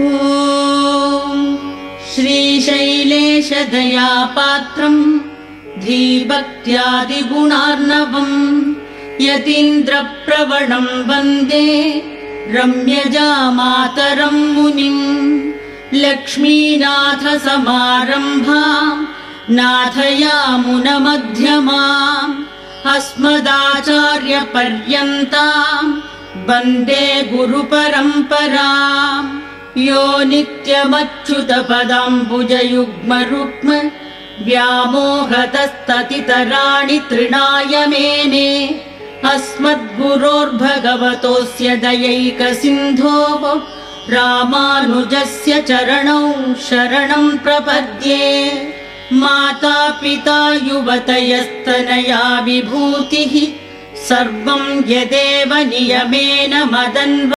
ॐ श्रीशैलेशदयापात्रं धीभक्त्यादिगुणार्णवम् यतीन्द्रप्रवणं वन्दे रम्यजामातरं मुनिम् लक्ष्मीनाथसमारम्भां नाथयामुनमध्यमाम् अस्मदाचार्यपर्यन्तां वन्दे गुरुपरम्पराम् यो नित्यमच्युतपदाम्बुजयुग्मरुक्म व्यामोहतस्ततितराणि तृणाय मेने अस्मद्गुरोर्भगवतोऽस्य दयैकसिन्धोः रामानुजस्य चरणौ शरणं प्रपद्ये। माता पिता युवतयस्तनया विभूतिः सर्वं यदेव नियमेन मदन्व